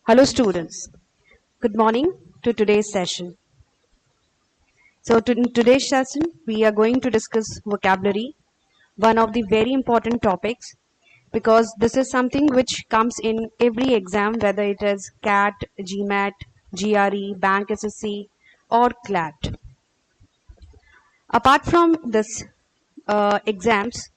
Hello students, good morning to today's session. In today's session, we are going to discuss vocabulary, one of the very important topics because this is something which comes in every exam, whether it is CAT, GMAT, GRE, Bank SSC or CLAT. Apart from this exams,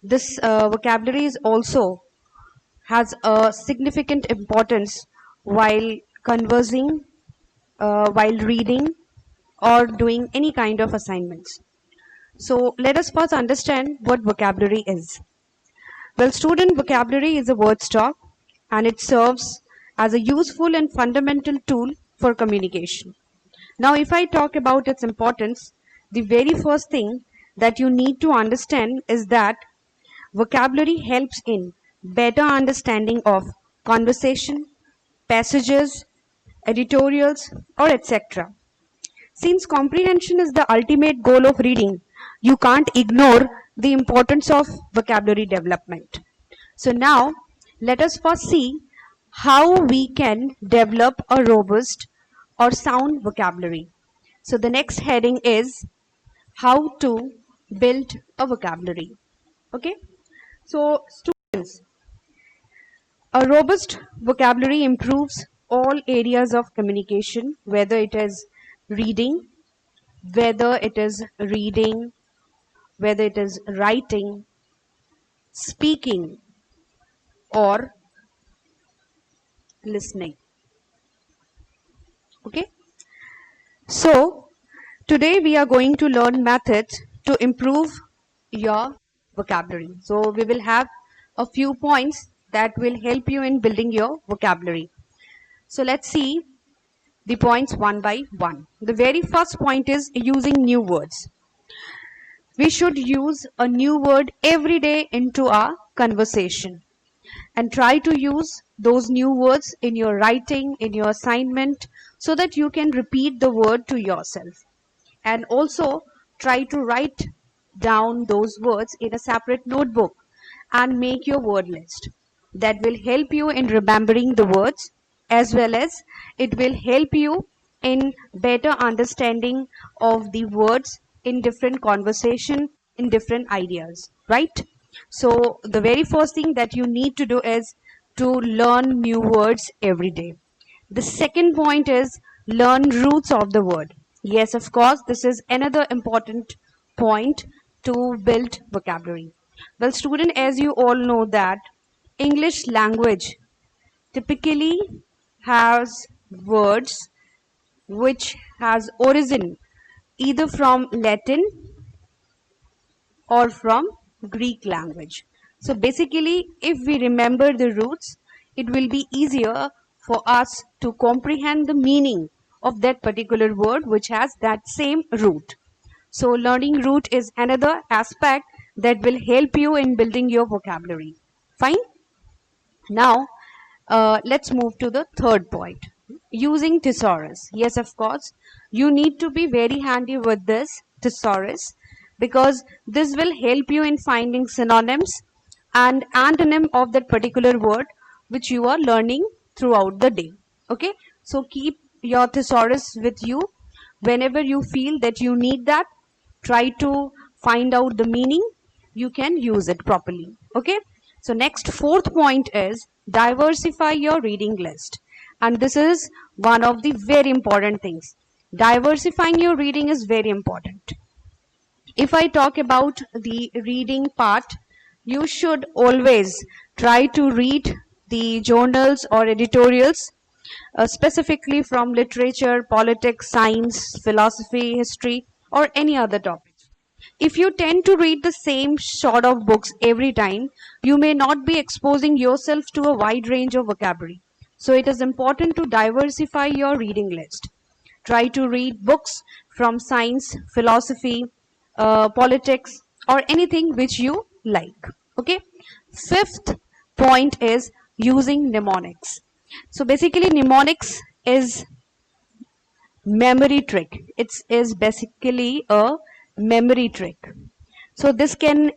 this vocabulary is also has a significant importance while conversing, while reading or doing any kind of assignments. So let us first understand what vocabulary is. Well, student, vocabulary is a word stock and it serves as a useful and fundamental tool for communication. Now, if I talk about its importance, the very first thing that you need to understand is that vocabulary helps in better understanding of conversation, passages, editorials, or etc. Since comprehension is the ultimate goal of reading, you can't ignore the importance of vocabulary development. So now, let us first see how we can develop a robust or sound vocabulary. So the next heading is how to build a vocabulary. Okay. So students, a robust vocabulary improves all areas of communication, whether it is reading, whether it is reading, whether it is writing, speaking, or listening. Okay. So today we are going to learn methods to improve your vocabulary. So we will have a few points that will help you in building your vocabulary. So let's see the points one by one. The very first point is using new words. We should use a new word every day into our conversation and try to use those new words in your writing, in your assignment, so that you can repeat the word to yourself. And also try to write down those words in a separate notebook and make your word list. That will help you in remembering the words, as well as it will help you in better understanding of the words in different conversation, in different ideas, right? So the very first thing that you need to do is to learn new words every day. The second point is learn roots of the word. Yes, of course, this is another important point to build vocabulary. Well, student, as you all know that English language typically has words which has origin either from Latin or from Greek language. So basically, if we remember the roots, it will be easier for us to comprehend the meaning of that particular word which has that same root. So learning root is another aspect that will help you in building your vocabulary. Fine. Now, let's move to the third point. Using thesaurus. Yes, of course, you need to be very handy with this thesaurus because this will help you in finding synonyms and antonym of that particular word which you are learning throughout the day. Okay, so keep your thesaurus with you whenever you feel that you need that. Try to find out the meaning, you can use it properly. Okay, so next, fourth point is diversify your reading list, and this is one of the very important things. Diversifying your reading is very important. If I talk about the reading part, you should always try to read the journals or editorials, specifically from literature, politics, science, philosophy, history, or any other topic. If you tend to read the same sort of books every time, you may not be exposing yourself to a wide range of vocabulary. So it is important to diversify your reading list. Try to read books from science, philosophy, politics, or anything which you like. Okay. Fifth point is using mnemonics. So basically, mnemonics is memory trick. It is basically a memory trick. So this can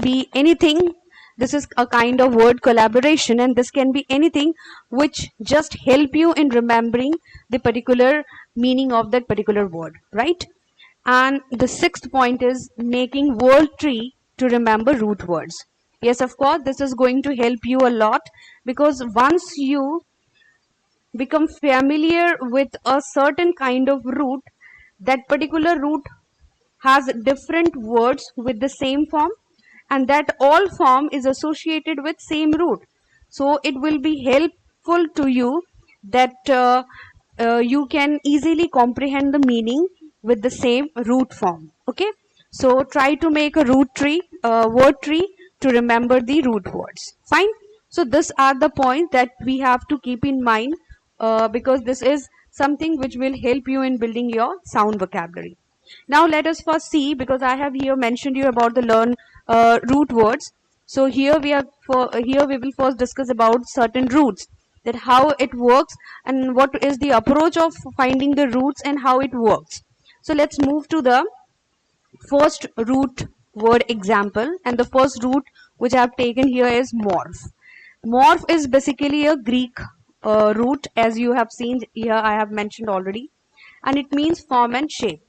be anything This is a kind of word collaboration, and this can be anything which just help you in remembering the particular meaning of that particular word, right? And the sixth point is making word tree to remember root words. Yes, of course, this is going to help you a lot, because once you become familiar with a certain kind of root, that particular root has different words with the same form, and that all form is associated with same root. So it will be helpful to you that you can easily comprehend the meaning with the same root form. Okay, so try to make a root tree, word tree, to remember the root words. Fine. So these are the points that we have to keep in mind, because this is something which will help you in building your sound vocabulary. Now let us first see, because I have here mentioned you about the learn root words. So here we will first discuss about certain roots, that how it works and what is the approach of finding the roots and how it works. So let's move to the first root word example, and the first root which I have taken here is morph. Morph is basically a Greek root, as you have seen here, I have mentioned already, and it means form and shape.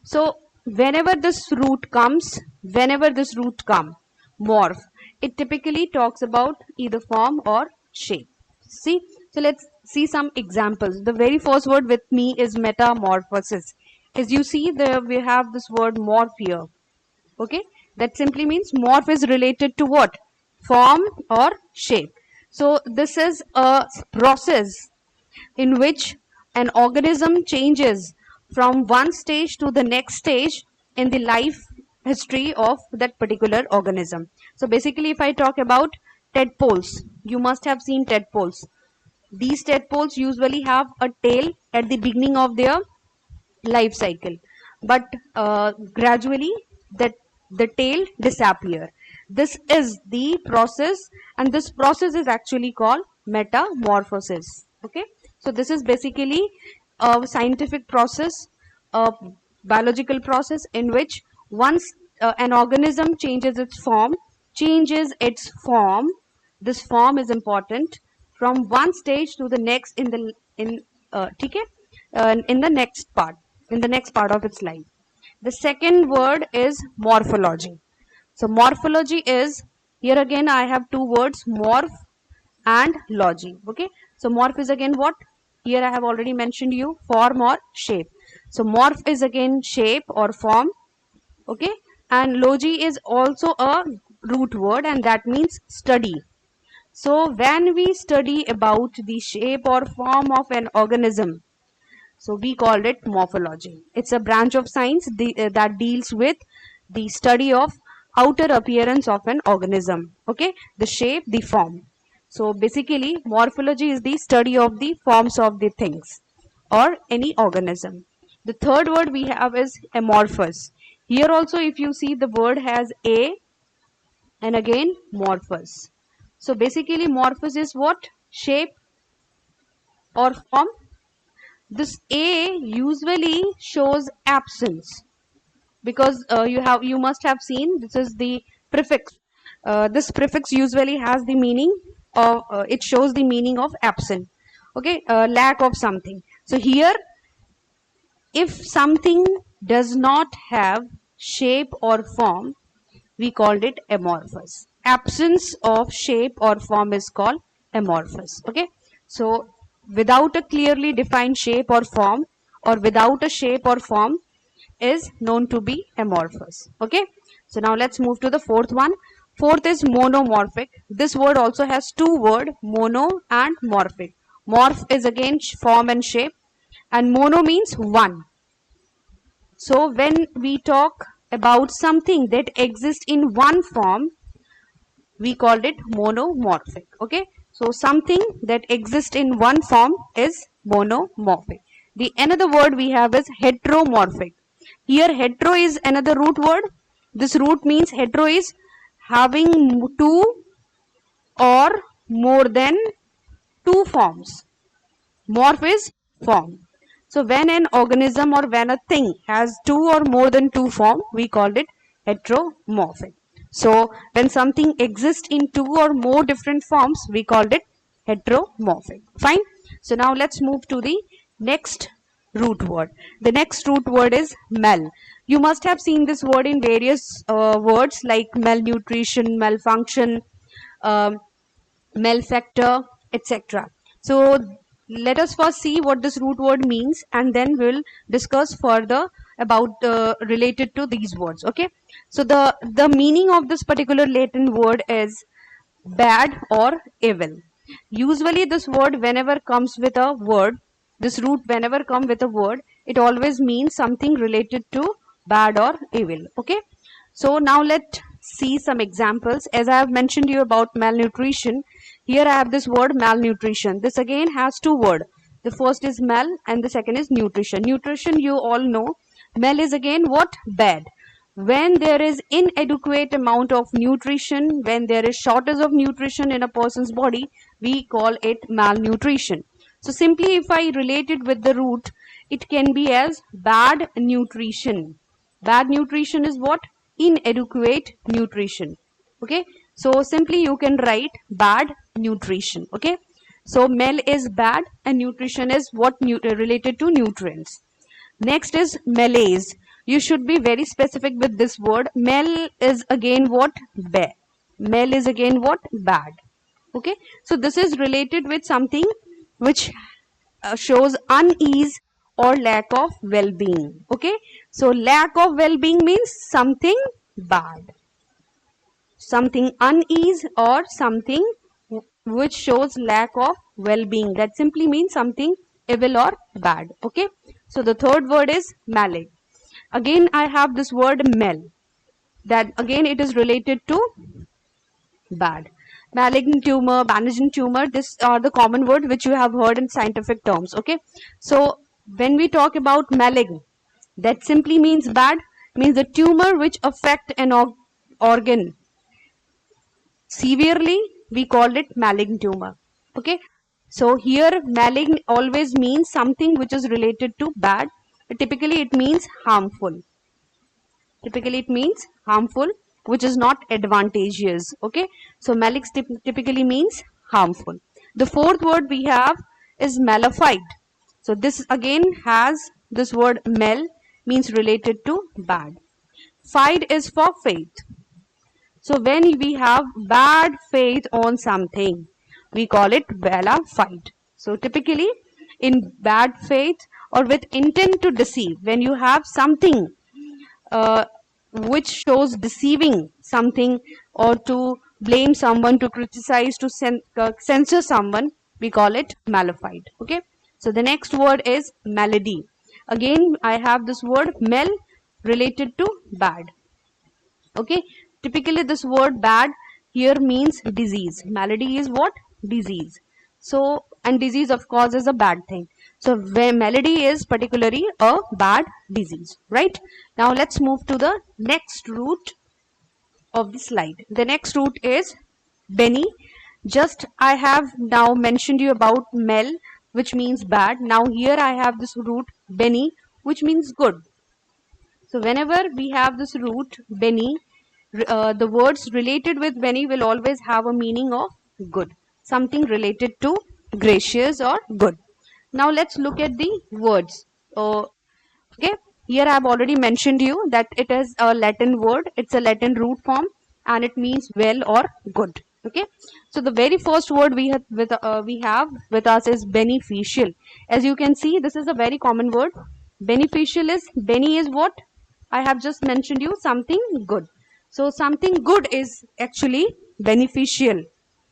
So whenever this root come, morph, it typically talks about either form or shape. See, so let's see some examples. The very first word with me is metamorphosis. As you see there, we have this word morph here. Okay, that simply means morph is related to what? Form or shape. So this is a process in which an organism changes from one stage to the next stage in the life history of that particular organism. So basically, if I talk about tadpoles, you must have seen tadpoles. These tadpoles usually have a tail at the beginning of their life cycle, but gradually that the tail disappear. This is the process, and this process is actually called metamorphosis. Okay, so this is basically a scientific process, a biological process in which once an organism changes its form, this form is important from one stage to the next in the ठीक है, in the next part of its life. The second word is morphology. So morphology is, here again I have two words, morph and logy. Okay, so morph is again what? Here I have already mentioned you, form or shape. So morph is again shape or form. Okay, and logy is also a root word, and that means study. So when we study about the shape or form of an organism, so we called it morphology. It's a branch of science that deals with the study of outer appearance of an organism. Okay, the shape, the form. So basically, morphology is the study of the forms of the things or any organism. The third word we have is amorphous. Here also, if you see, the word has a and again morphous. So basically, morphous is what? Shape or form. This a usually shows absence, because you must have seen this is the prefix. This prefix usually has the meaning of it shows the meaning of absent. Okay, lack of something. So here, if something does not have shape or form, we called it amorphous. Absence of shape or form is called amorphous. Okay, so without a clearly defined shape or form, or without a shape or form, is known to be amorphous. Okay, so now let's move to the fourth one. Fourth is monomorphic. This word also has two words, mono and morphic. Morph is again form and shape, and mono means one. So when we talk about something that exists in one form, we called it monomorphic. Okay, so something that exists in one form is monomorphic. The another word we have is heteromorphic. Here hetero is another root word. This root means hetero is having two or more than two forms. Morph is form. So when an organism or when a thing has two or more than two form, we called it heteromorphic. So when something exists in two or more different forms, we called it heteromorphic. Fine. So now let's move to the next root word. The next root word is mal. You must have seen this word in various words like malnutrition, malfunction, um, malfactor, etc. So let us first see what this root word means, and then we'll discuss further about related to these words. Okay. So the meaning of this particular Latin word is bad or evil. Usually this word whenever comes with a word, this root whenever come with a word, it always means something related to bad or evil. Okay. So now let's see some examples. As I have mentioned you about malnutrition, here I have this word malnutrition. This again has two words. The first is mal and the second is nutrition. Nutrition, you all know. Mal is again what? Bad. When there is inadequate amount of nutrition, when there is shortage of nutrition in a person's body, we call it malnutrition. So simply if I relate it with the root, it can be as bad nutrition. Bad nutrition is what? Inadequate nutrition. Okay. So simply you can write bad nutrition. Okay. So mal is bad and nutrition is what related to nutrients. Next is malaise. You should be very specific with this word. Mal is again what? Bad. Mal is again what? Bad. Okay. So this is related with something which shows unease or lack of well-being. Okay. So lack of well-being means something bad, something unease or something which shows lack of well-being. That simply means something evil or bad. Okay. So the third word is malic. Again I have this word mal. That again it is related to bad. Malignant tumor, malignant tumor, these are the common words which you have heard in scientific terms. Okay. So when we talk about malignant, that simply means bad, means the tumor which affect an organ severely, we call it malignant tumor. Okay. So here malignant always means something which is related to bad. Typically it means harmful. Typically it means harmful, which is not advantageous. Okay. So malic typically means harmful. The fourth word we have is malefied. So this again has this word mal, means related to bad. Fied is for faith. So when we have bad faith on something, we call it bala fight. So typically in bad faith or with intent to deceive, when you have something uh, which shows deceiving something or to blame someone, to criticize, to censor someone, we call it malified. Okay. So the next word is malady. Again I have this word mal related to bad. Okay. Typically this word bad here means disease. Malady is what? Disease. So and disease of course is a bad thing. So where malady is particularly a bad disease, right? Now let's move to the next root of the slide. The next root is Benny. Just I have now mentioned you about Mel, which means bad. Now here I have this root Benny, which means good. So whenever we have this root Benny, the words related with Benny will always have a meaning of good, something related to gracious or good. Now let's look at the words. Okay, here I have already mentioned you that it is a Latin word. It's a Latin root form and it means well or good. Okay, so the very first word we have with us is beneficial. As you can see, this is a very common word. Beneficial is Beni is what I have just mentioned you, something good. So something good is actually beneficial.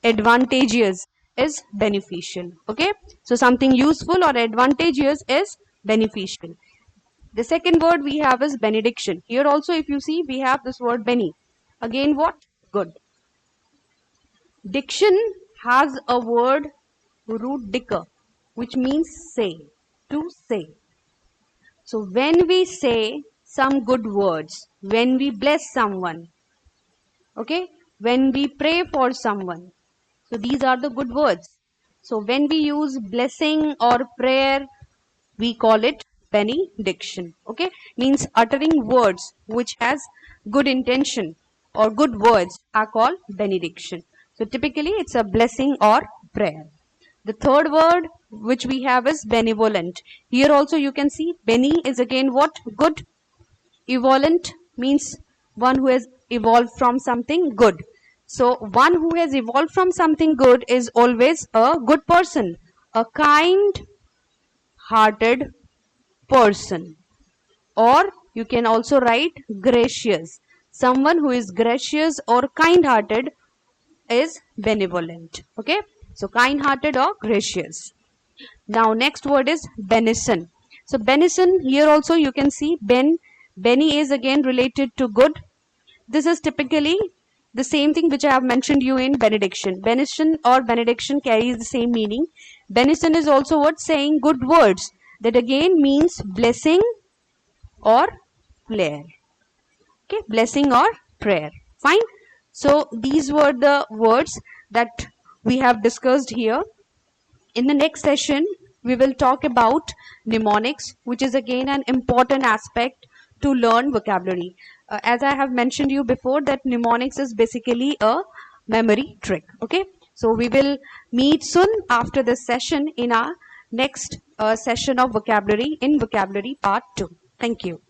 Advantageous is beneficial. Okay, so something useful or advantageous is beneficial. The second word we have is benediction. Here also if you see we have this word beni. Again what? Good. Diction has a word root dicker which means say, to say. So when we say some good words, when we bless someone, okay, when we pray for someone, so these are the good words. So when we use blessing or prayer, we call it benediction. Okay, means uttering words which has good intention or good words are called benediction. So typically it's a blessing or prayer. The third word which we have is benevolent. Here also you can see bene is again what? Good. Evolent means one who has evolved from something good. So one who has evolved from something good is always a good person, a kind hearted person. Or you can also write gracious. Someone who is gracious or kind hearted is benevolent. Okay, so kind hearted or gracious. Now next word is benison. So benison, here also you can see Beni is again related to good. This is typically the same thing which I have mentioned you in benediction. Benediction or benediction carries the same meaning. Benison is also what? Saying good words. That again means blessing or prayer. Okay, blessing or prayer. Fine. So these were the words that we have discussed here. In the next session, we will talk about mnemonics, which is again an important aspect to learn vocabulary. As I have mentioned you before, that mnemonics is basically a memory trick. Okay, so we will meet soon after this session in our next session of vocabulary in vocabulary part 2. Thank you.